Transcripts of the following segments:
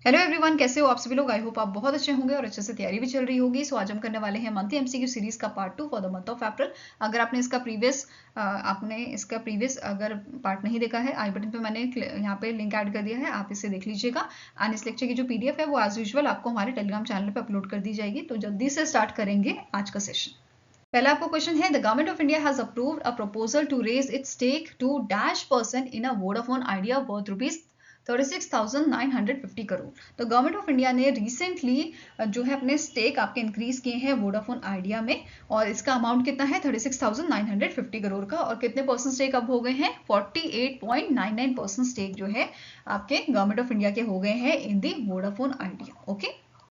Hello everyone, कैसे हो आप सभी लोग। आई होप आप बहुत अच्छे होंगे और अच्छे से तैयारी भी चल रही होगी। सो आज हम करने वाले हैं मंथली एमसीक्यू सीरीज का part 2 for the month of April. अगर आपने इसका प्रीवियस अगर पार्ट नहीं देखा है, आई बटन पे मैंने यहाँ पे लिंक ऐड कर दिया है, आप इसे देख लीजिएगा। एंड इस लेक्चर की जो पीडीएफ है वो एज यूजुअल आपको हमारे टेलीग्राम चैनल पे अपलोड कर दी जाएगी। तो जल्दी से स्टार्ट करेंगे आज का सेशन। पहला आपको क्वेश्चन है, the government of India has approved a proposal to raise its stake to dash% in a Vodafone Idea worth ₹36,950 crore. तो गवर्नमेंट ऑफ इंडिया ने रिसेंटली जो है अपने स्टेक आपके इंक्रीज किए हैं वोडाफोन आइडिया में, और इसका अमाउंट कितना है 36,950 करोड़ का। और कितने परसेंट स्टेक अब हो गए हैं 48.99% स्टेक जो है आपके गवर्नमेंट ऑफ इंडिया के हो गए हैं in the Vodafone Idea. Okay,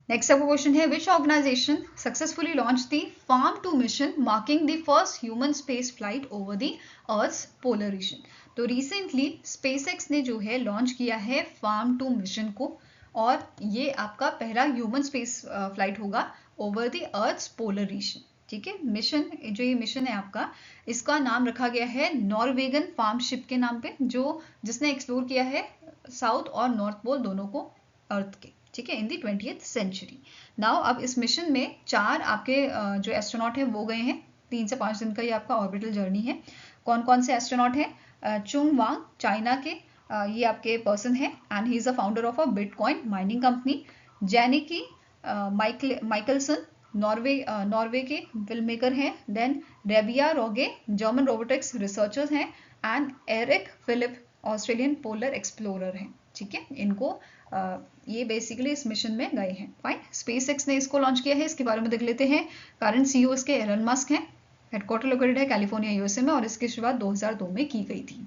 next आपका क्वेश्चन है, which organisation successfully launch the Fram two mission marking the first human space flight over the earth's polar region. तो रिसेंटली स्पेसएक्स ने जो है लॉन्च किया है फार्म टू मिशन को, और ये आपका पहला ह्यूमन स्पेस फ्लाइट होगा over the earth's polar region. ठीक है, मिशन जो ये मिशन है आपका, इसका नाम रखा गया है नॉर्वेगन फार्म शिप के नाम पे, जिसने एक्सप्लोर किया है साउथ और नॉर्थ पोल दोनों को अर्थ के। ठीक है, इन दी 20th सेंचुरी। नाउ अब इस मिशन में 4 आपके जो एस्ट्रोनॉट हैं वो गए हैं। 3 से 5 दिन का ये आपका ऑर्बिटल जर्नी है। कौन कौन से एस्ट्रोनॉट हैं? चुंग वांग चाइना के ये आपके पर्सन है, and he is a founder of a bitcoin mining company. Jannicke Mikkelsen Norway के फिल्म मेकर हैं। Then Rabea Rogge German robotics researchers हैं। And Eric Philips Australian polar explorer हैं। ठीक है, इनको ये बेसिकली इस मिशन में गए हैं। फाइन, स्पेसएक्स ने इसको लॉन्च किया है, इसके बारे में देख लेते हैं। करंट सीईओ इसके एलन मस्क हैं। हेडक्वार्टर लोकेटेड है कैलिफोर्निया यूएसए में, और इसकी शुरुआत 2002 में की गई थी।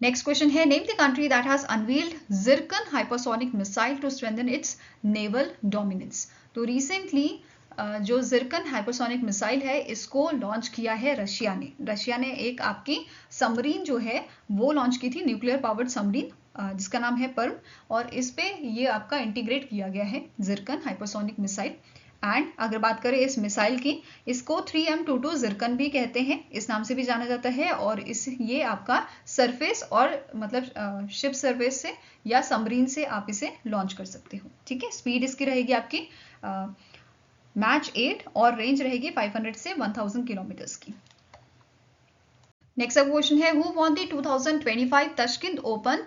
नेक्स्ट क्वेश्चन है, name the country that has unveiled Zircon hypersonic missile to strengthen its naval dominance. तो रिसेंटली जो जिरकन हाइपरसोनिक मिसाइल है इसको लॉन्च किया है रशिया ने एक आपकी सबमरीन जो है वो लॉन्च की थी, न्यूक्लियर पावर्ड सबमरीन, जिसका नाम है पर्म। और इस पे ये आपका इंटीग्रेट किया गया है जिरकन हाइपरसोनिक मिसाइल। एंड अगर बात करें इस मिसाइल की, इसको 3M22 जिरकन भी कहते हैं, इस नाम से भी जाना जाता है। और ये आपका सरफेस और मतलब शिप सरफेस से या सबमरीन से आप इसे लॉन्च कर सकते हो। ठीक है, स्पीड इसकी रहेगी आपकी मैच 8 और रेंज रहेगी 500 से 1000 किलोमीटर्स की। नेक्स्ट अब क्वेश्चन है, who won the 2025 Tashkent open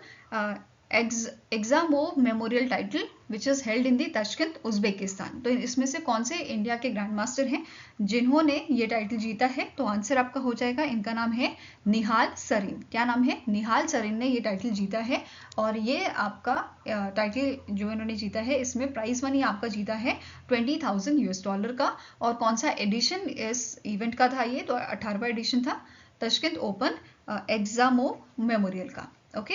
Agzamov memorial title which is held in the Tashkent Uzbekistan. तो इसमें से कौन से इंडिया के ग्रैंड मास्टर हैं जिन्होंने ये टाइटल जीता है? तो आंसर आपका हो जाएगा, इनका नाम है निहाल सरीन। क्या नाम है? निहाल सरीन ने ये टाइटल जीता है। और ये आपका टाइटल जो इन्होंने जीता है, इसमें प्राइज मनी आपका जीता है $20,000 का। और कौन सा एडिशन इस इवेंट का था? ये तो 18वां एडिशन था तशकिंद ओपन एग्जामोव मेमोरियल का। ओके,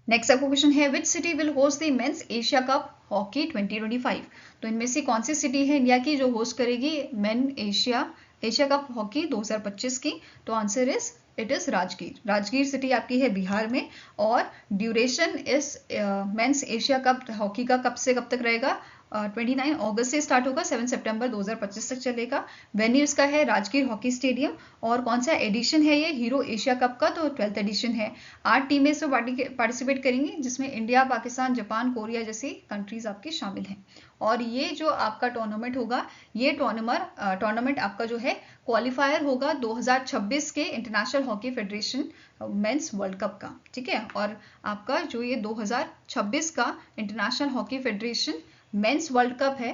नेक्स्ट आपको क्वेश्चन है, which city will host the men's Asia cup hockey 2025। तो इनमें से कौन सी सिटी है इंडिया की जो होस्ट करेगी मेन एशिया कप हॉकी 2025 की? तो answer it is Rajgir city आपकी है बिहार में। और ड्यूरेशन इस मेंस एशिया कप हॉकी का कब से कब तक रहेगा? 29 अगस्त से स्टार्ट होगा, 7 सितंबर 2025 तक चलेगा। वेन्यू इसका है राजगीर हॉकी स्टेडियम। और कौन सा एडिशन है ये? हीरो एशिया कप का, तो 12th एडिशन है। 8 टीमें इसमें पार्टिसिपेट करेंगी, जिसमें इंडिया, पाकिस्तान, जापान, कोरिया जैसी कंट्रीज आपकी शामिल हैं। और ये जो आपका टूर्नामेंट होगा, ये टूर्नामेंट आपका जो है क्वालिफायर होगा 2026 के international hockey federation mains world cup का। ठीक है, और आपका जो ये 2026 का international hockey federation mains world cup है,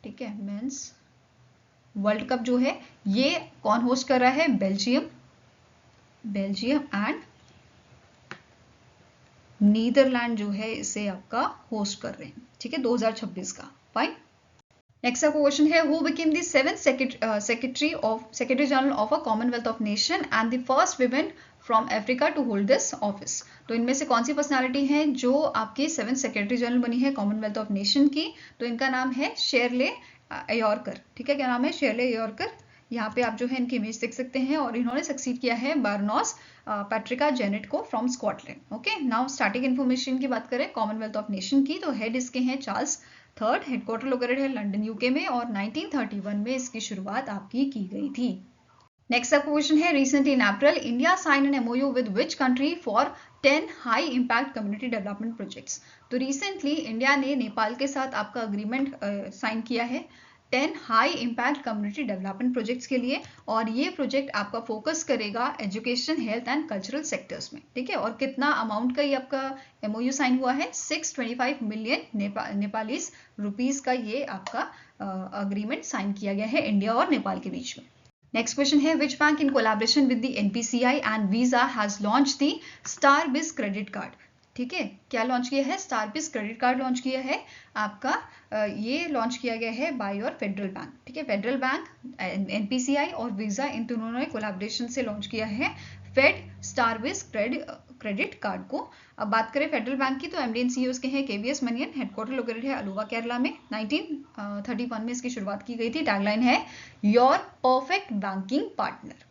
ठीक है, मेंस वर्ल्ड कप जो है ये कौन होस्ट कर रहा है? बेल्जियम एंड नीदरलैंड जो है इसे आपका होस्ट कर रहे हैं। ठीक है, 2026 का। फाइन, नेक्स्ट आपका क्वेश्चन है, who became the 7th secretary general of a commonwealth of nation and the first women from Africa to hold this office. तो इनमें से कौन सी पर्सनालिटी है जो आपकी 7th सेक्रेटरी जनरल बनी है कॉमनवेल्थ ऑफ नेशन की? तो इनका नाम है शेरले अयॉरकर। ठीक है, क्या नाम है? शेरले अयॉरकर। यहाँ पे आप जो है इनकी इमेज देख सकते हैं, और इन्होंने सक्सीड किया है बारनॉस पैट्रिका जेनेट को from Scotland. Okay, now starting information की बात करें कॉमनवेल्थ ऑफ नेशन की, तो हेड इसके हैं चार्ल्स थर्ड, हेडक्वार्टर लोकेटेड है लंदन यूके में, और 1931 में इसकी शुरुआत आपकी की गई थी। नेक्स्ट आपका क्वेश्चन है, recently in April India sign an MOU with which country for 10 high impact community development projects. तो रिसेंटली इंडिया ने नेपाल के साथ आपका अग्रीमेंट साइन किया है 10 high impact community development projects के लिए, और ये प्रोजेक्ट आपका फोकस करेगा education, health and cultural sectors में, ठीक है। और कितना अमाउंट का ये आपका एमओयू साइन हुआ है, 625 मिलियन नेपालीज रुपीज का ये आपका अग्रीमेंट साइन किया गया है इंडिया और नेपाल के बीच में। नेक्स्ट क्वेश्चन है, which bank in collaboration with the NPCI and Visa has launch the Starbiz credit card. ठीक है, क्या लॉन्च किया है, स्टारबिज क्रेडिट कार्ड लॉन्च किया है आपका। ये लॉन्च किया गया है बाय योर फेडरल बैंक, ठीक है। फेडरल बैंक, एनपीसीआई और वीजा इन दोनों ने कोलैबोरेशन से लॉन्च किया है फेड स्टारबिज क्रेडिट कार्ड को। अब बात करें फेडरल बैंक की, तो एमडी एंड सीईओ के हैं केवीएस मनियन, हेडक्वार्टर लोकेटेड है अलुवा केरला में। 1931 में इसकी शुरुआत की गई थी। टैगलाइन है your perfect banking partner.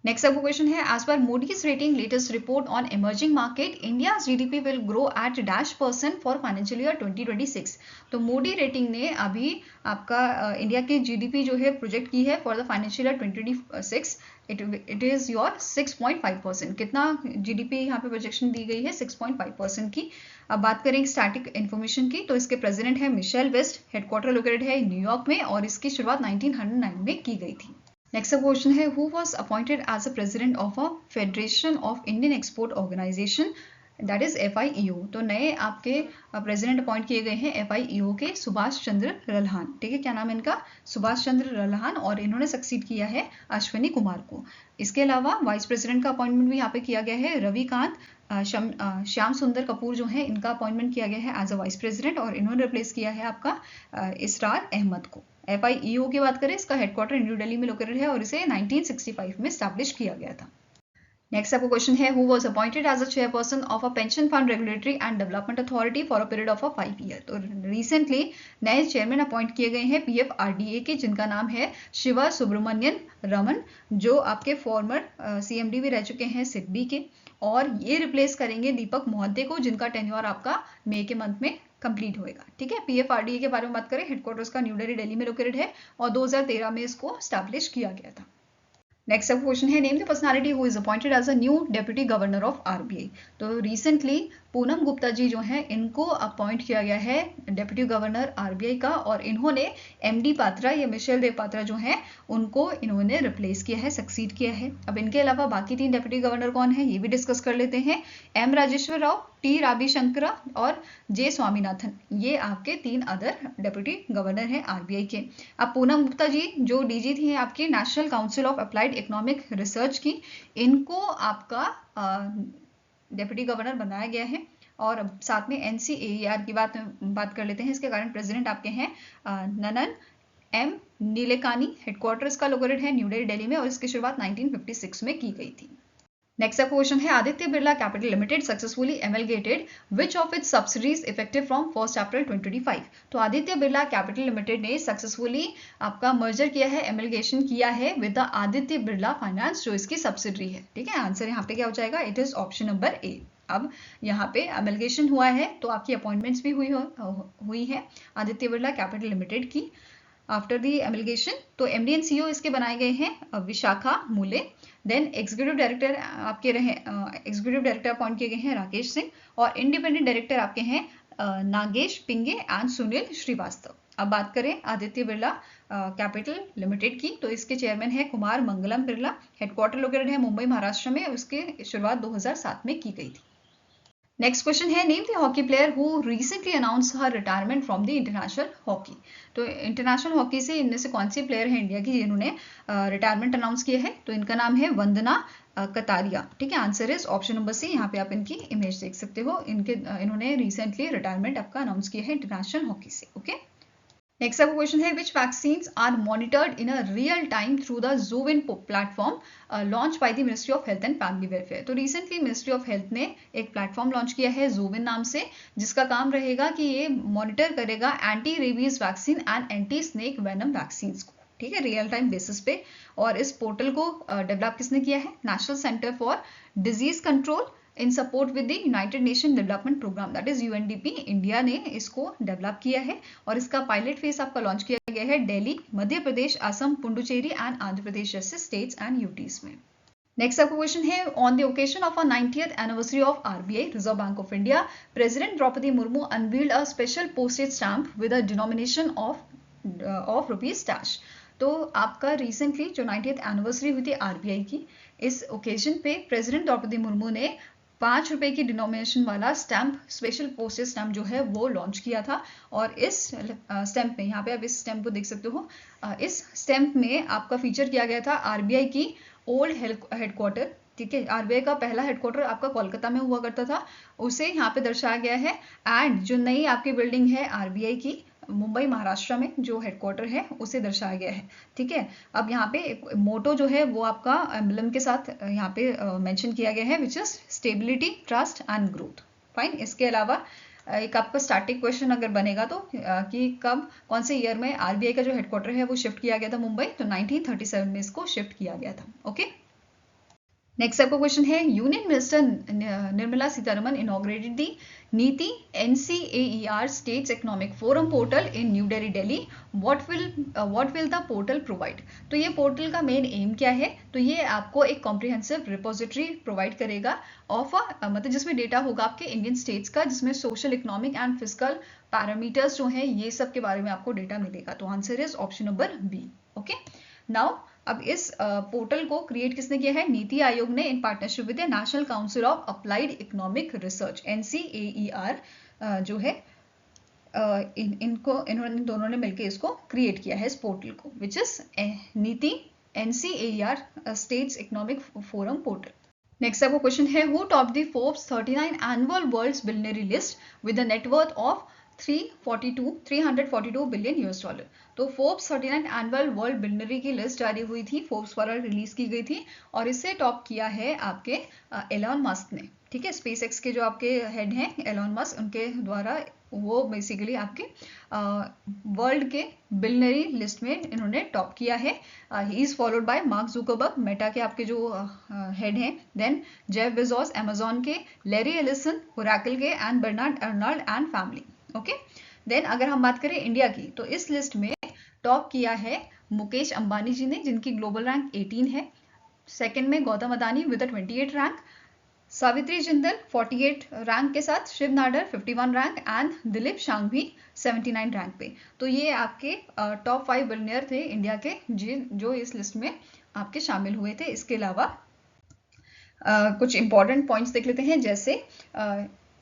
Next आपको क्वेश्चन है, as per Moody's rating latest report on emerging market India GDP will grow at -% for financial year 2026। तो मूडी रेटिंग ने अभी आपका इंडिया की जीडीपी जो है प्रोजेक्ट की है for the financial year 2026, it is your 6.5%। कितना जीडीपी यहाँ पे प्रोजेक्शन दी गई है, 6.5% की। अब बात करें स्टैटिक इन्फॉर्मेशन की, तो इसके प्रेसिडेंट है मिशेल वेस्ट, हेडक्वार्टर लोकेटेड है न्यूयॉर्क में, और इसकी शुरुआत 1909 में की गई थी। नेक्स्ट क्वेश्चन है, who was appointed as a president of a federation of Indian export organisation, that is FIEO। तो नए आपके प्रेसिडेंट अपॉइंट किए गए हैं FIEO के सुभाष चंद्र रल्हान, ठीक है। क्या नाम है इनका, सुभाष चंद्र रल्हान, और इन्होंने सक्सीड किया है अश्विनी कुमार को। इसके अलावा वाइस प्रेसिडेंट का अपॉइंटमेंट भी यहाँ पे किया गया है रविकांत श्याम सुंदर कपूर जो है, इनका अपॉइंटमेंट किया गया है एज अ वाइस प्रेसिडेंट, और इन्होंने रिप्लेस किया है आपका इसरार अहमद को। FIEO की बात करें, इसका हेडक्वार्टर न्यू दिल्ली में लोकेटेड है और इसे 1965 में स्टैब्लिश किया गया था। नेक्स्ट आपको क्वेश्चन है, who was appointed as a chairperson of a pension fund regulatory and development authority for a period of 5 year. तो रिसेंटली नए चेयरमैन अपॉइंट किए गए हैं PFRDA के, जिनका नाम है शिवा सुब्रमण्यन रमन, जो आपके फॉर्मर CMD भी रह चुके हैं सिडबी के, और ये रिप्लेस करेंगे दीपक मोहंते को, जिनका टेन्योर आपका मई के मंथ में कंप्लीट होएगा, ठीक है। PFRDA के बारे में बात करें, हेडक्वार्टर्स का न्यू दिल्ली में लोकेटेड है और 2013 में इसको स्टैब्लिश किया गया था। नेक्स्ट अब क्वेश्चन है, name the personality who is appointed as a new deputy governor of RBI। तो रिसेंटली पूनम गुप्ता जी जो हैं, इनको अपॉइंट किया गया है डेप्यूटी गवर्नर RBI का, और इन्होंने MD पात्रा या मिशेल देव पात्रा जो हैं, उनको इन्होंने रिप्लेस किया है, सक्सीड किया है। अब इनके अलावा बाकी 3 डेप्यूटी गवर्नर कौन है, ये भी डिस्कस कर लेते हैं। M राजेश्वर राव, T राविशंकरा और J स्वामीनाथन, ये आपके 3 अदर डेप्यूटी गवर्नर हैं RBI के। अब पूनम गुप्ता जी जो DG थी आपकी national council of applied economic research की, इनको आपका डेप्यूटी गवर्नर बनाया गया है। और साथ में NCAER की बात कर लेते हैं। इसके कारण प्रेसिडेंट आपके हैं ननन M नीलेकानी, हेडक्वार्टर इसका लोकेटेड है न्यू दिल्ली में, और इसकी शुरुआत 1956 में की गई थी। नेक्स्ट क्वेश्चन है, Aditya Birla Capital Limited successfully amalgamated which of its subsidiaries effective from 1 April 2025। तो आदित्य बिरला कैपिटल लिमिटेड ने सक्सेसफुली आपका मर्जर किया है, एमलगेशन किया है with the Aditya Birla Finance, जो इसकी सब्सिडरी है, ठीक है। आंसर यहाँ पे क्या हो जाएगा, it is option number A। अब यहाँ पे एमलगेशन हुआ है तो आपकी अपॉइंटमेंट्स भी हुई है आदित्य बिरला कैपिटल लिमिटेड की आफ्टर द एमलगेशन। तो MD एंड CEO इसके बनाए गए हैं विशाखा मूले। देन एग्जीक्यूटिव डायरेक्टर आपके रहे, एग्जीक्यूटिव डायरेक्टर अपॉइंट किए गए हैं राकेश सिंह, और इंडिपेंडेंट डायरेक्टर आपके हैं नागेश पिंगे एंड सुनील श्रीवास्तव। अब बात करें आदित्य बिरला कैपिटल लिमिटेड की, तो इसके चेयरमैन है कुमार मंगलम बिरला, हेडक्वार्टर लोकेटेड है मुंबई महाराष्ट्र में, उसकी शुरुआत 2007 में की गई थी। नेक्स्ट क्वेश्चन है, name the hockey player who recently announce her retirement from the international hockey. तो इंटरनेशनल हॉकी से इनमें से कौन सी प्लेयर है इंडिया की जिन्होंने रिटायरमेंट अनाउंस किया है, तो इनका नाम है वंदना कतारिया, ठीक है। Answer is option number C। यहाँ पे आप इनकी इमेज देख सकते हो, इन्होंने रिसेंटली रिटायरमेंट आपका अनाउंस किया है इंटरनेशनल हॉकी से, ओके। नेक्स्ट आपका क्वेश्चन है, which vaccines are monitored in a real time through the ज़ूविन platform launch by the ministry of health and family welfare. तो रिसेंटली मिनिस्ट्री ऑफ हेल्थ ने एक प्लेटफॉर्म लॉन्च किया है ज़ूविन नाम से, जिसका काम रहेगा कि ये मॉनिटर करेगा anti rabies vaccine and anti snake venom vaccines को, ठीक है, रियल टाइम बेसिस पे। और इस पोर्टल को डेवलप किसने किया है, national centre for disease control, in support with the united nation development programme, that is UNDP. India ने इसको डेवलप किया है और इसका पायलट फेज आपका लॉन्च किया गया है दिल्ली, मध्य प्रदेश, असम, पुडुचेरी एंड आंध्र प्रदेश जैसे स्टेट्स एंड यूटीज में। नेक्स्ट आपका क्वेश्चन है, on the occasion of 90th anniversary of RBI reserve bank of India, president Droupadi Murmu unveiled a special postage stamp with a denomination of rupees dash. तो आपका recently जो 90th anniversary हुई थी RBI की, इस ओकेजन पे प्रेसिडेंट द्रौपदी मुर्मू ने 5 रुपए की डिनोमिनेशन वाला स्टैम्प, स्पेशल पोस्टेज स्टैम्प जो है वो लॉन्च किया था। और इस स्टैम्प में, यहाँ पे आप इस स्टैम्प को देख सकते हो, इस स्टैम्प में आपका फीचर किया गया था आरबीआई की ओल्ड हेडक्वार्टर, ठीक है। आरबीआई का पहला हेडक्वार्टर आपका कोलकाता में हुआ करता था, उसे यहाँ पे दर्शाया गया है। एंड जो नई आपकी बिल्डिंग है आरबीआई की मुंबई महाराष्ट्र में जो हेडक्वार्टर है उसे दर्शाया गया है, ठीक है। अब यहाँ पे एक मोटो जो है वो आपका एम्बलम के साथ यहाँ पे मेंशन किया गया है, which is stability, trust and growth. Fine. इसके अलावा एक आपका स्टैटिक क्वेश्चन अगर बनेगा तो कि कब, कौन से ईयर में आरबीआई का जो हेडक्वार्टर है वो शिफ्ट किया गया था मुंबई, तो 1937 में इसको शिफ्ट किया गया था। ओके। नेक्स्ट आपका क्वेश्चन है, union minister Nirmala Sitharaman inaugurated the NITI NCAER states economic forum portal in New Delhi. What will the portal provide. तो ये पोर्टल का मेन एम क्या है, तो ये आपको एक कॉम्प्रिहेंसिव रिपोजिटरी प्रोवाइड करेगा ऑफ मतलब जिसमें डेटा होगा आपके इंडियन स्टेट्स का, जिसमें social, economic and physical parameters जो है ये सब के बारे में आपको डेटा मिलेगा। तो answer is option number B. Okay. Now अब इस पोर्टल को क्रिएट किसने किया है, नीति आयोग ने in partnership with national council of applied economic research NCAER जो है इन्होंने दोनों ने मिलकर इसको क्रिएट किया है इस पोर्टल को, which is NITI NCAER states economic forum portal. Next आपको क्वेश्चन है, who top the Forbes 39 annual world's billionaire list with a net worth of 342 billion $। तो फोर्ब्स 39 एनुअल वर्ल्ड बिलियनरी की लिस्ट जारी हुई थी, फोर्ब्स द्वारा रिलीज की गई थी और इसे टॉप किया है आपके एलॉन मस्क ने, ठीक है। स्पेस एक्स के जो आपके हेड हैं एलॉन मस्क, उनके द्वारा वो बेसिकली आपके वर्ल्ड के बिलियनरी लिस्ट में इन्होंने टॉप किया है। He is followed by Mark Zuckerberg, Meta के आपके जो हेड हैं, देन जेफ बेजोस अमेजॉन के, लैरी एलिसन ओरेकल के, and Bernard Arnault and family. Okay. Then अगर हम बात करें इंडिया की, तो इस लिस्ट में टॉप किया है मुकेश अंबानी जी ने, जिनकी ग्लोबल रैंक 18 है। सेकंड में Gautam Adani with 28 rank, Savitri Jindal 48 rank के साथ, Shiv Nadar 51 rank and Dilip Shanghvi 79 rank पे। तो ये आपके टॉप 5 बिलियनियर थे इंडिया के जो इस लिस्ट में आपके शामिल हुए थे। इसके अलावा कुछ इंपॉर्टेंट पॉइंट्स देख लेते हैं, जैसे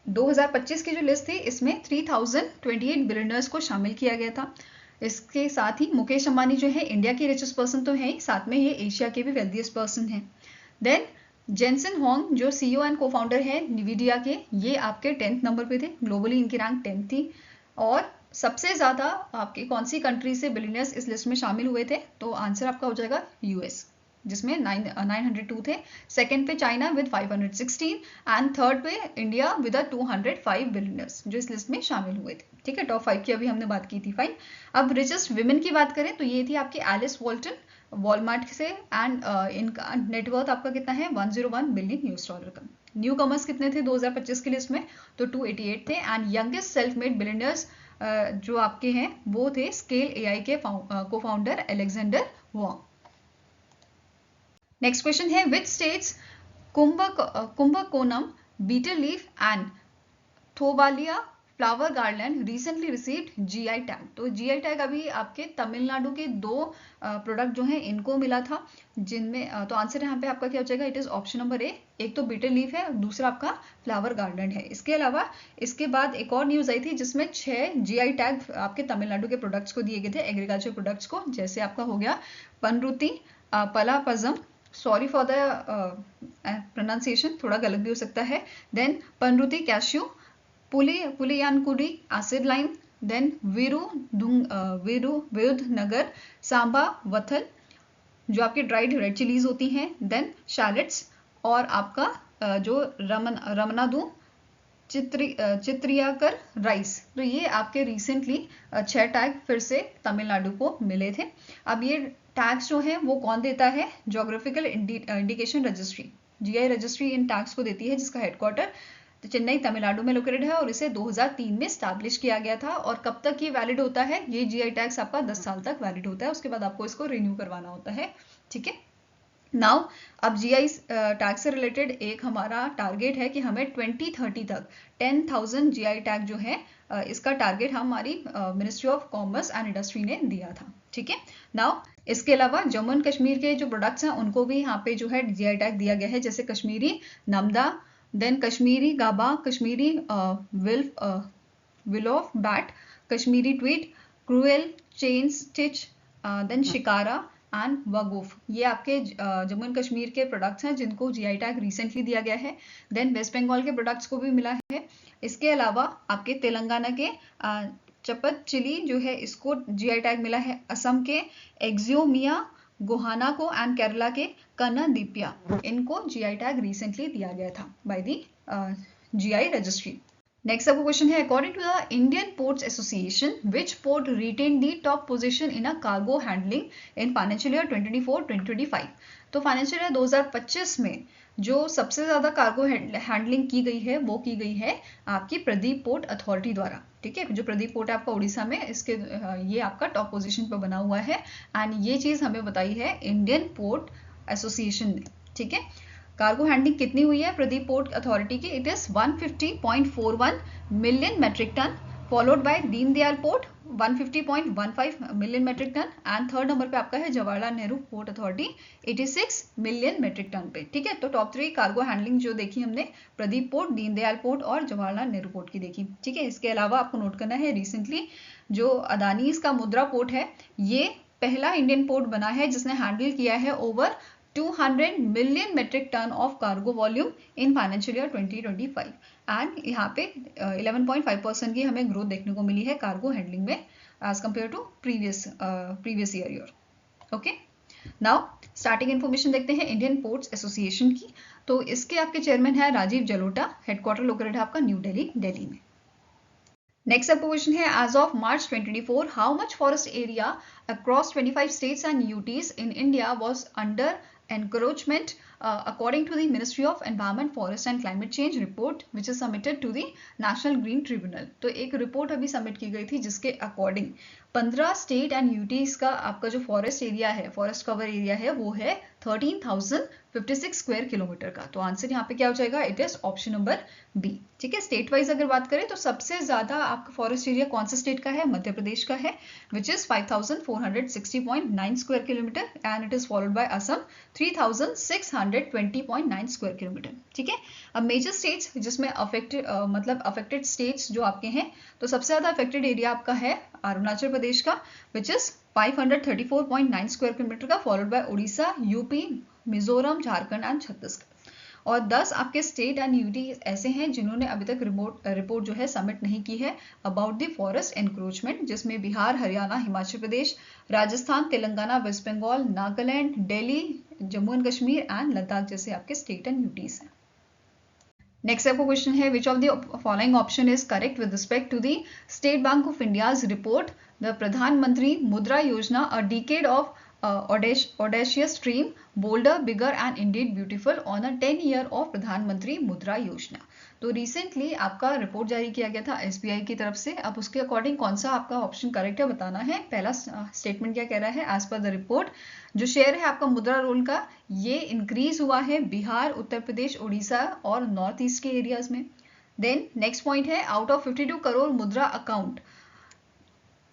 2025 की जो लिस्ट थी इसमें 3028 बिलियनर्स को शामिल किया गया था। इसके साथ ही मुकेश अंबानी जो है इंडिया के रिचेस्ट पर्सन तो है ही, साथ में ये एशिया के भी वेल्थिएस्ट पर्सन हैं। देन जेनसन होंग जो CEO एंड को फाउंडर है निविडिया के, ये आपके 10th नंबर पे थे, ग्लोबली इनकी रैंक 10 थी। और सबसे ज्यादा आपके कौन सी कंट्री से बिलियनर्स इस लिस्ट में शामिल हुए थे, तो आंसर आपका हो जाएगा US, जिसमें 902 थे। सेकंड पे चाइना विद 516 एंड थर्ड पे इंडिया विद 205 बिलियनर्स जो इस लिस्ट में शामिल हुए थे, ठीक है। टॉप 5 की अभी हमने बात की थी। फाइन। अब रिचेस्ट विमेन की बात करें तो ये थी आपकी एलिस वॉल्टन वॉलमार्ट से, एंड इनका नेटवर्थ आपका कितना है, $101 बिलियन का। न्यू कमर्स कितने थे 2025 की लिस्ट में, तो 288 थे। And youngest self made billionaires जो आपके हैं वो थे स्केल AI के को founder Alexander Wang. Next question है, which states Kumbakonam, betel leaf and Thovalai flower garland recently received GI tag. तो GI टैग अभी आपके तमिलनाडु के 2 प्रोडक्ट जो हैं इनको मिला था, जिनमें तो आंसर यहाँ पे आपका क्या हो जाएगा, it is option number A. एक तो बीटल लीफ है, दूसरा आपका फ्लावर गार्लैंड है। इसके अलावा इसके बाद एक और न्यूज आई थी जिसमें 6 GI टैग आपके तमिलनाडु के प्रोडक्ट्स को दिए गए थे, एग्रीकल्चर प्रोडक्ट्स को, जैसे आपका हो गया Panruti, Palapazham, sorry for the pronunciation, थोड़ा गलत भी हो सकता है, then Panruti cashew, Puliyankudi acid lime, then Virudhunagar, Samba Vathal जो आपकी ड्राइड रेड चिलीज होती हैं, देन शैलेट्स, और आपका जो रमनादू चित्रियाकर राइस। तो ये आपके रिसेंटली 6 टैग फिर से तमिलनाडु को मिले थे। अब ये टैग्स जो है वो कौन देता है, geographical indication registry, GI registry इन टैक्स को देती है, जिसका हेडक्वार्टर तो चेन्नई तमिलनाडु में लोकेटेड है और इसे 2003 में स्टैब्लिश किया गया था। और कब तक ये वैलिड होता है? ये जीआई टैक्स आपका 10 साल तक वैलिड होता है, उसके बाद आपको इसको रिन्यू करवाना होता है। ठीक है, नाउ अब जीआई टैग से रिलेटेड एक हमारा टारगेट है कि हमें 2030 तक 10,000 जीआई टैग जो है इसका टारगेट हमारी ministry of commerce and industry ने दिया था। ठीक है, नाउ इसके अलावा जम्मू एंड कश्मीर के जो प्रोडक्ट्स हैं उनको भी यहाँ पे जो है जीआई टैग दिया गया है, जैसे Kashmiri Namda, then Kashmiri Gabba, Kashmiri willow bat, Kashmiri tweed, crewel, chain stitch, then Shikara and Wagoo. ये आपके जम्मू एंड कश्मीर के प्रोडक्ट्स हैं जिनको जीआई टैग रिसेंटली दिया गया है। देन वेस्ट बंगाल के प्रोडक्ट्स को भी मिला है। इसके अलावा आपके तेलंगाना के चपत चिली जो है इसको जीआई टैग मिला है। असम के एक्जियोमिया गोहाना को एंड केरला के कन्नदीपिया, इनको जीआई टैग रिसेंटली दिया गया था by the GI registry. Next आपको क्वेश्चन है, according to the Indian ports association which port retain the top position in a cargo handling in financial year 2024-2025। तो फाइनेंशियल ईयर 2025 में जो सबसे ज्यादा कार्गो हैंडलिंग की गई है वो की गई है आपकी प्रदीप पोर्ट अथॉरिटी द्वारा। ठीक है, जो प्रदीप पोर्ट है आपका उड़ीसा में, इसके ये आपका टॉप पोजीशन पर बना हुआ है एंड ये चीज हमें बताई है इंडियन पोर्ट एसोसिएशन ने। ठीक है, कार्गो हैंडलिंग कितनी हुई है प्रदीप पोर्ट अथॉरिटी की? It is 150.41 million metric ton, followed by Deendayal port 150.15 million metric ton and third number पे आपका है Jawaharlal Nehru port authority 86 million metric ton पे। ठीक है, तो टॉप 3 कार्गो हैंडलिंग जो देखी हमने प्रदीप पोर्ट, दीनदयाल पोर्ट और जवाहरलाल नेहरू पोर्ट की देखी। ठीक है, इसके अलावा आपको नोट करना है रिसेंटली जो अदानीज का मुद्रा पोर्ट है, ये पहला इंडियन पोर्ट बना है जिसने हैंडल किया है over 200 million metric ton of cargo volume in financial year 2025 and यहाँ पे 11.5% की हमें ग्रोथ देखने को मिली है कार्गो हैंडलिंग में as compare to previous year. Okay, now starting information देखते हैं इंडियन पोर्ट्स एसोसिएशन की। तो इसके आपके चेयरमैन है राजीव जलोटा, हेडक्वार्टर लोकेटेड है आपका न्यू दिल्ली, दिल्ली में। नेक्स्ट आपको क्वेश्चन है, as of March 2024 how much forest area across 25 states and UTs in India was under encroachment according to the Ministry of Environment, Forest and Climate Change report which is submitted to the National Green Tribunal। तो एक report अभी submit की गई थी जिसके according 15 state and UTs का आपका जो फॉरेस्ट एरिया है, फॉरेस्ट कवर एरिया है, वो है 13,056 स्क्वायर किलोमीटर का। तो आंसर यहाँ पे क्या हो जाएगा? It is option number B. ठीक है, स्टेट वाइज अगर बात करें तो सबसे ज्यादा आपका फॉरेस्ट एरिया कौन से स्टेट का है? मध्य प्रदेश का है, which is 5,460.9 square kilometre and it is followed bye Assam 3,620.9 square kilometre. ठीक है, अब मेजर स्टेट्स जिसमें अफेक्टेड स्टेट्स जो आपके हैं, तो सबसे ज्यादा अफेक्टेड एरिया आपका है अरुणाचल प्रदेश का, विच इज 534.9 स्क्वायर किलोमीटर का, followed by Orissa, UP, Mizoram, Jharkhand and Chhattisgarh. और 10 आपके स्टेट एंड यूटी ऐसे हैं जिन्होंने अभी तक रिपोर्ट जो है सबमिट नहीं की है अबाउट द फॉरेस्ट एनक्रोचमेंट, जिसमें Bihar, Haryana, Himachal Pradesh, Rajasthan, Telangana, West Bengal, Nagaland, Delhi, Jammu and Kashmir and Ladakh जैसे आपके स्टेट एंड यूटीज हैं। नेक्स्ट आपको क्वेश्चन है, which of the following option is correct with respect to the State Bank of India's report the Pradhan Mantri Mudra Yojana a decade of audacious dream, bolder, bigger and indeed beautiful on a 10-year of प्रधानमंत्री मुद्रा योजना। तो recently आपका report जारी किया गया था SBI की तरफ से। अब उसके अकॉर्डिंग कौन सा आपका ऑप्शन करेक्ट है बताना है। पहला स्टेटमेंट क्या कह रहा है? एज पर द रिपोर्ट जो शेयर है आपका मुद्रा रोल का, ये इंक्रीज हुआ है बिहार, उत्तर प्रदेश, उड़ीसा और नॉर्थ ईस्ट के एरियाज में। देन नेक्स्ट पॉइंट है, आउट ऑफ 52 करोड़ मुद्रा अकाउंट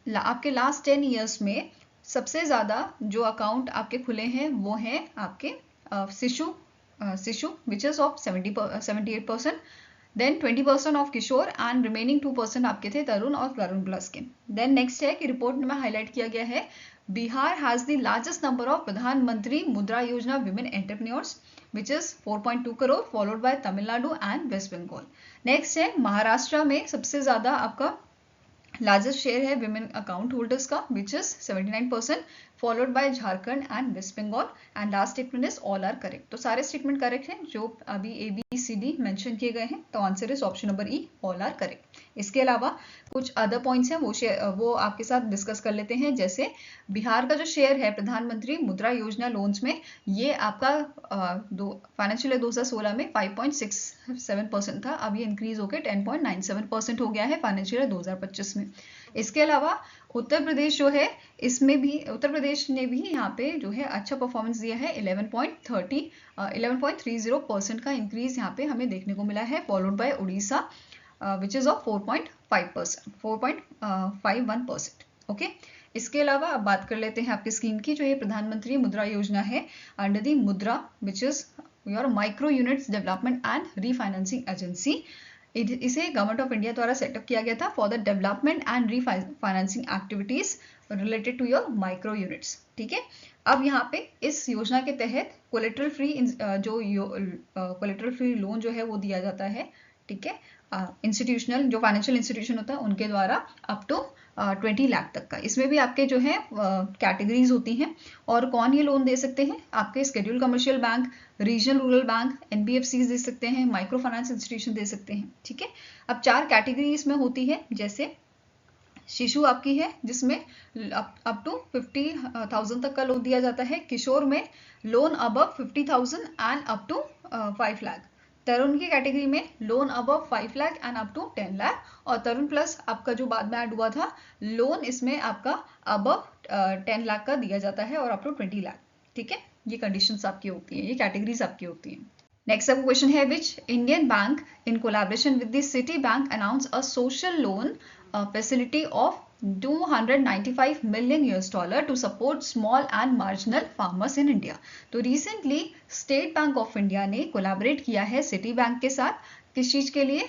आपके लास्ट 10 ईयर्स में सबसे ज्यादा जो अकाउंट आपके खुले हैं वो हैं आपके Shishu which is of 78%, then 20% of Kishor and remaining 2% आपके थे तरुण और तरुण प्लस के। देन नेक्स्ट है कि रिपोर्ट में हाईलाइट किया गया है Bihar has the largest number of Pradhan Mantri Mudra Yojana women entrepreneurs which is 4.2 crore, followed by Tamil Nadu and West Bengal. Next है महाराष्ट्र में सबसे ज्यादा आपका लार्जेस्ट शेयर है विमेन अकाउंट होल्डर्स का which is 79%, followed by Jharkhand and West Bengal and last statement is all are correct. तो सारे statement correct हैं जो अभी ABCD मेंशन किए गए हैं। तो answer is option number E, all are correct. इसके अलावा कुछ अदर पॉइंट्स हैं वो आपके साथ डिस्कस कर लेते हैं। जैसे बिहार का जो शेयर है प्रधानमंत्री मुद्रा योजना लोन्स में, ये आपका फाइनेंशियल ईयर 2016 में 5.67% था, अब ये इंक्रीज होकर 10.97% हो गया है फाइनेंशियल ईयर 2025 में। इसके अलावा उत्तर प्रदेश जो है, इसमें भी उत्तर प्रदेश ने भी यहाँ पे जो है अच्छा परफॉर्मेंस दिया है, 11.30% का इंक्रीज यहाँ पे हमें देखने को मिला है, followed by Orissa which is of 4.51%। Okay, इसके अलावा अब बात कर लेते हैं आपकी स्कीम की। जो ये प्रधानमंत्री मुद्रा योजना है under the Mudra which is your micro units development and refinancing agency, इसे गवर्नमेंट ऑफ इंडिया द्वारा सेटअप किया गया था for the development and refinancing activities related to your micro units. ठीक है, अब यहाँ पे इस योजना के तहत कोलेटरल फ्री लोन जो है वो दिया जाता है। ठीक है, इंस्टीट्यूशनल जो फाइनेंशियल इंस्टीट्यूशन होता है उनके द्वारा अप टू 20 लाख तक का। इसमें भी आपके जो है कैटेगरीज होती हैं, और कौन ये लोन दे सकते हैं, आपके schedule commercial bank, regional rural bank, NBFCs दे सकते हैं, माइक्रो फाइनेंस इंस्टीट्यूशन दे सकते हैं। ठीक है, अब 4 कैटेगरी इसमें होती है। जैसे शिशु आपकी है जिसमें अप टू 50,000 तक का लोन दिया जाता है, किशोर में loan above 50,000 and up to 5 lakh, Tarun की कैटेगरी में loan above 5 lakh and up to 10 lakh, और तरुण प्लस आपका जो बाद में ऐड हुआ था लोन, इसमें आपका अबव 10 लाख का दिया जाता है और अप टू 20 लाख। ठीक है, ये कंडीशंस आपकी होती हैं, ये कैटेगरीज आपकी होती हैं। नेक्स्ट आपका क्वेश्चन है, which Indian bank in collaboration with the city bank announce a social loan facility of $295 million to support small and marginal farmers in India। तो recently state Bank of India ने collaborate किया है city bank के साथ, किस चीज के लिए,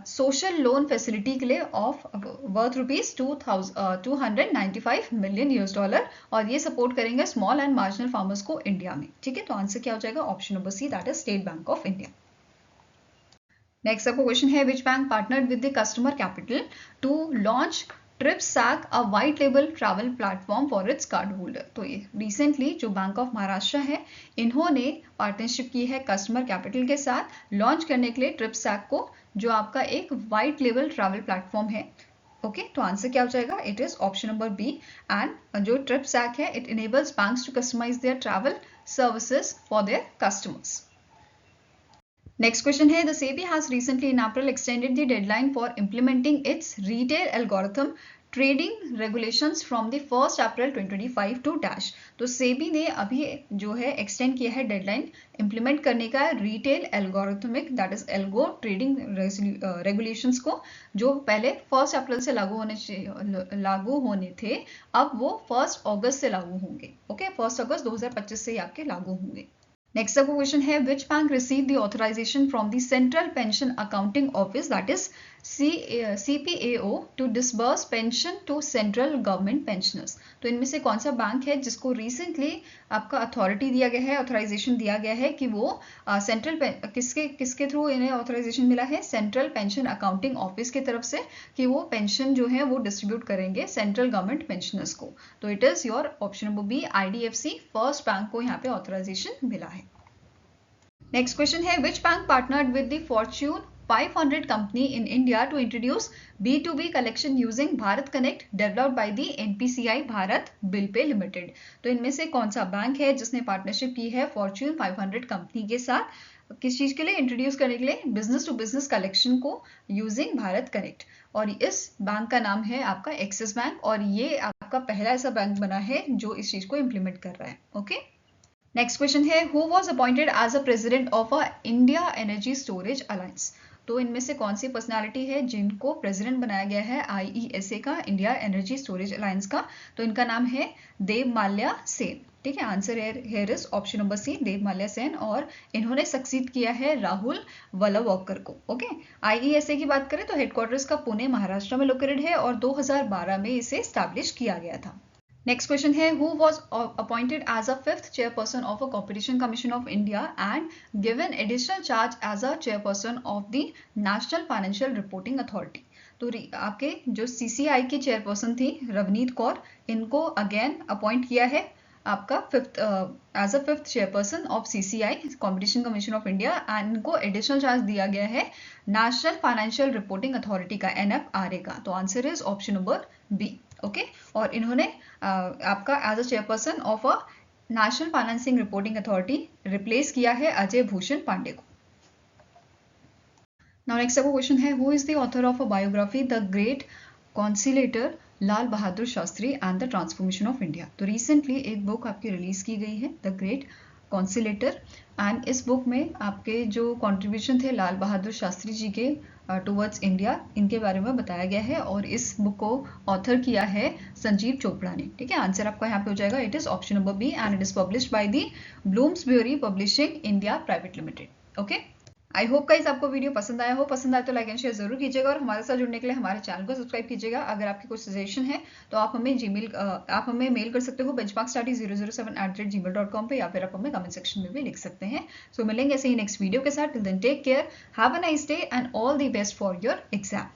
सोशल लोन फैसिलिटी के लिए ऑफ वर्थ $295 million, और ये सपोर्ट करेंगे स्मॉल एंड मार्जिनल फार्मर्स को इंडिया में। ठीक है, तो आंसर क्या हो जाएगा, option number C, that is State Bank of India. Next आपका क्वेश्चन है, which bank partnered with the customer capital to launch TripSack, a white label travel platform for its card holder. तो ये रिसेंटली जो bank of Maharashtra है, इन्होंने partnership की है customer capital के साथ लॉन्च करने के लिए TripSack को, जो आपका एक व्हाइट लेबल ट्रैवल प्लेटफॉर्म है। ओके, तो आंसर क्या हो जाएगा, it is option number B. And जो TripSack है, it enables banks to customise their travel services for their customers. Next question है, the SEBI has recently in April extended the deadline for implementing its retail algorithm trading regulations from the 1st April 2025 to dash। तो SEBI ने अभी जो है extend किया है deadline implement करने का retail algorithmic that is algo trading regulations को, जो पहले 1 अप्रैल से लागू होने थे, अब वो 1 अगस्त से लागू होंगे। ओके, 1 अगस्त 2025 से आपके लागू होंगे। नेक्स्ट आपका क्वेश्चन है, which bank receive the authorisation from the central pension accounting office that is CPAO to disburse pension to central government pensioners. तो इनमें से कौन सा बैंक है जिसको रिसेंटली आपका अथॉरिटी दिया गया है, ऑथराइजेशन दिया गया है कि वो किसके थ्रू इन्हें ऑथराइजेशन मिला है, सेंट्रल पेंशन अकाउंटिंग ऑफिस की तरफ से, कि वो पेंशन जो है वो डिस्ट्रीब्यूट करेंगे सेंट्रल गवर्नमेंट पेंशनर्स को। तो it is your option number B, IDFC first bank को यहाँ पे ऑथराइजेशन मिला है। नेक्स्ट क्वेश्चन है, which bank partnered with the Fortune 500 company in India to introduce B2B collection using Bharat Connect developed by the NPCI Bharat Bill Pay Limited। तो इनमें से कौन सा बैंक है जिसने पार्टनरशिप की है फॉर्च्यून 500 कंपनी के साथ, किस चीज के लिए, इंट्रोड्यूस करने के लिए बिजनेस टू बिजनेस कलेक्शन को यूजिंग भारत कनेक्ट। और इस बैंक का नाम है आपका एक्सिस बैंक, और ये आपका पहला ऐसा बैंक बना है जो इस चीज को इम्प्लीमेंट कर रहा है। ओके, नेक्स्ट क्वेश्चन है, who was appointed as a president of a India energy storage alliance. तो इनमें से कौन सी पर्सनालिटी है जिनको प्रेसिडेंट बनाया गया है IESA का, इंडिया एनर्जी स्टोरेज अलायंस का। तो इनका नाम है देव माल्या सेन। ठीक है, answer here is option number C, Dev Malya Sen, और इन्होंने सक्सीड किया है राहुल वल्लभकर को। ओके, IESA की बात करें तो हेडक्वार्टर इसका पुणे महाराष्ट्र में लोकेटेड है, और 2012 में इसे स्टैब्लिश किया गया था। नेक्स्ट क्वेश्चन है, who was appointed as a 5th chairperson of a competition commission of India and given additional charge as a chairperson of the national financial reporting authority. तो आपके जो CCI की चेयरपर्सन थी रवनीत कौर, इनको अगेन अपॉइंट किया है आपका as a fifth chairperson of CCI, competition commission of India, and इनको एडिशनल चार्ज दिया गया है नेशनल फाइनेंशियल रिपोर्टिंग अथॉरिटी का, NFRA का। तो answer is option number B. Okay, और इन्होंने आपका as a chairperson of a national financing reporting authority replace किया है अजय भूषण पांडे को। नाउ नेक्स्ट आपका क्वेश्चन है, who is the author of a biography the great conciliator Lal Bahadur Shastri and the transformation of India. तो recently एक बुक आपकी रिलीज की गई है, द ग्रेट कॉन्सिलेटर, एंड इस बुक में आपके जो कंट्रीब्यूशन थे लाल बहादुर शास्त्री जी के टुवर्ड्स इंडिया, इनके बारे में बताया गया है, और इस बुक को ऑथर किया है संजीव चोपड़ा ने। ठीक है, आंसर आपका यहाँ पे हो जाएगा, it is option number B, and it is published by the Bloomsbury publishing India private limited. Okay, I hope guys आपको वीडियो पसंद आया हो। पसंद आए तो लाइक एंड शेयर जरूर कीजिएगा, और हमारे साथ जुड़ने के लिए हमारे चैनल को सब्सक्राइब कीजिएगा। अगर आपकी कुछ सजेशन है तो आप हमें मेल कर सकते हो benchmarkstudy007@gmail.com पे, या फिर आप हमें कमेंट सेक्शन में भी लिख सकते हैं। सो मिलेंगे ऐसे ही नेक्स्ट वीडियो के साथ। Till then take care, have a nice day and all the best for your exam.